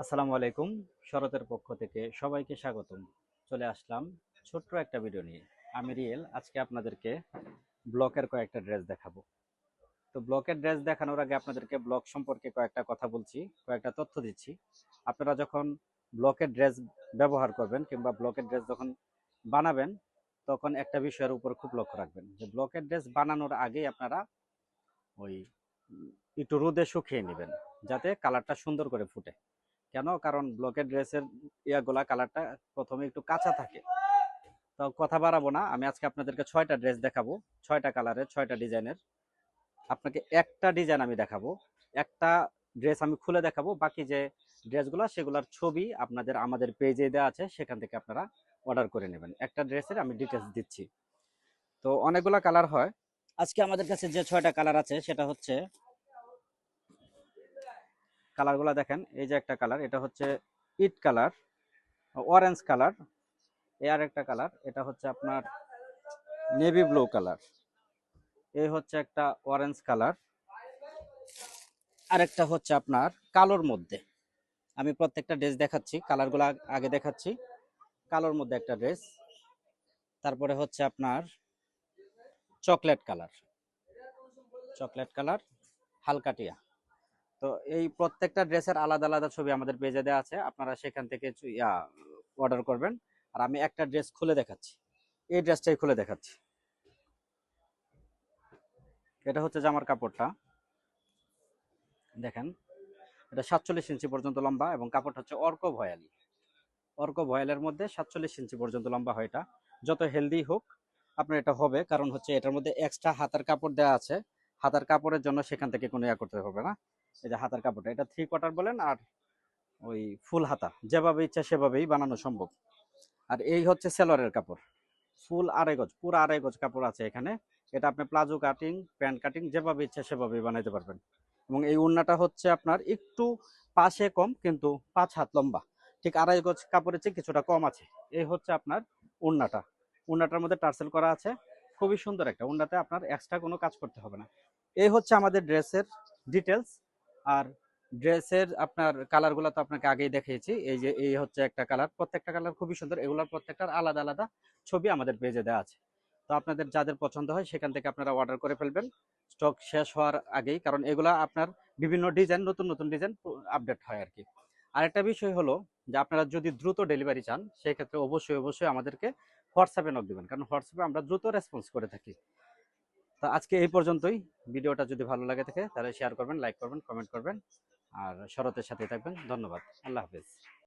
আসসালামু আলাইকুম। শরতের পক্ষ থেকে সবাইকে স্বাগতম। চলে আসলাম ছোট্ট একটা ভিডিও নিয়ে। আমি রিয়েল। আজকে আপনাদেরকে ব্লকের কয়েকটা ড্রেস দেখাবো। তো ব্লকের ড্রেস দেখানোর আগে আপনাদেরকে ব্লক সম্পর্কে কয়েকটা কথা বলছি, কয়েকটা তথ্য দিচ্ছি। আপনারা যখন ব্লকের ড্রেস ব্যবহার করবেন কিংবা ব্লকের ড্রেস যখন বানাবেন, তখন একটা বিষয়ের উপর খুব লক্ষ্য রাখবেন যে ব্লকের ড্রেস বানানোর আগেই আপনারা ওই একটু রোদে শুকিয়ে নেবেন, যাতে কালারটা সুন্দর করে ফুটে। কেন? কারণ ব্লকের ড্রেসের ইয়াগুলা কালারটা প্রথমে একটু কাঁচা থাকে। তো কথা বাড়াবো না, আমি আজকে আপনাদেরকে 6টা ড্রেস দেখাবো, 6টা কালারের, 6টা ডিজাইনের। আপনাকে একটা ডিজাইন আমি দেখাবো, একটা ড্রেস আমি খুলে দেখাবো। বাকি যে ড্রেসগুলো সেগুলোর ছবি আপনাদের আমাদের পেজে দেওয়া আছে, সেখান থেকে আপনারা অর্ডার করে নেবেন। একটা ড্রেসের আমি ডিটেলস দিচ্ছি। তো অনেকগুলো কালার হয়। আজকে আমাদের কাছে যে 6টা কালার আছে সেটা হচ্ছে, কালারগুলো দেখেন। এই যে একটা কালার, এটা হচ্ছে ইট কালার, অরেঞ্জ কালার। এই আর একটা কালার, এটা হচ্ছে আপনার নেভি ব্লু কালার। এই হচ্ছে একটা অরেঞ্জ কালার। আরেকটা হচ্ছে আপনার কালোর মধ্যে। আমি প্রত্যেকটা ড্রেস দেখাচ্ছি, কালারগুলো আগে দেখাচ্ছি। কালোর মধ্যে একটা ড্রেস। তারপরে হচ্ছে আপনার চকলেট কালার, চকলেট কালার, হালকা টিয়া। তো এই প্রত্যেকটা ড্রেসের আলাদা আলাদা ছবি আমাদের পেজে দেওয়া আছে, আপনারা সেখান থেকে অর্ডার করবেন। আর আমি একটা ড্রেস খুলে দেখাচ্ছি, এই ড্রেসটাই খুলে দেখাচ্ছি। এটা হচ্ছে জামার কাপড়টা, দেখেন। এটা 47 ইঞ্চি পর্যন্ত লম্বা এবং কাপড়টা হচ্ছে অর্ক ভয়েল। অর্ক ভয়েলের মধ্যে 47 ইঞ্চি পর্যন্ত লম্বা হয়। এটা যত হেলদি হোক আপনার এটা হবে, কারণ হচ্ছে এটার মধ্যে এক্সট্রা হাতার কাপড় দেওয়া আছে। হাতার কাপড়ের জন্য সেখান থেকে কোনো ইয়া করতে হবে না। এই যে হাতার কাপড়টা, এটা 3/4 বলেন আর ওই ফুল হাতা, যেভাবে ইচ্ছা সেভাবেই বানানো সম্ভব। আর এই হচ্ছে সেলরের কাপড়, ফুল 2.5 গজ, পুরো 2.5 গজ কাপড় আছে এখানে। এটা আপনি প্লাজো কাটিং, প্যান্ট কাটিং যেভাবে ইচ্ছা সেভাবেই বানাইতে পারবেন। এবং এই উন্নাটা হচ্ছে আপনার একটু পাশে কম, কিন্তু 5 হাত লম্বা। ঠিক 2.5 গজ কাপড়ের চেয়ে কিছুটা কম আছে। এই হচ্ছে আপনার উন্নাটা। উন্নাটার মধ্যে টার্সেল করা আছে, খুবই সুন্দর একটা উন্নাতে, আপনার এক্সট্রা কোনো কাজ করতে হবে না। এই হচ্ছে আমাদের ড্রেসের ডিটেলস। আর ড্রেসের আপনার কালারগুলো তো আপনাকে আগেই দেখিয়েছি। এই যে এই হচ্ছে একটা কালার, প্রত্যেকটা কালার খুবই সুন্দর। এগুলোর প্রত্যেকটার আলাদা আলাদা ছবি আমাদের পেজে দেওয়া আছে। তো আপনাদের যাদের পছন্দ হয় সেখান থেকে আপনারা অর্ডার করে ফেলবেন স্টক শেষ হওয়ার আগেই, কারণ এগুলা আপনার বিভিন্ন ডিজাইন, নতুন নতুন ডিজাইন আপডেট হয় আর কি। আরেকটা বিষয় হলো যে আপনারা যদি দ্রুত ডেলিভারি চান, সেই ক্ষেত্রে অবশ্যই অবশ্যই আমাদেরকে হোয়াটসঅ্যাপে নক দিবেন, কারণ হোয়াটসঅ্যাপে আমরা দ্রুত রেসপন্স করে থাকি। তো আজকে এই পর্যন্তই। ভিডিওটা যদি ভালো লাগে থাকে তাহলে শেয়ার করবেন, লাইক করবেন, কমেন্ট করবেন। আর শরতের সাথে থাকবেন। ধন্যবাদ। আল্লাহ হাফেজ।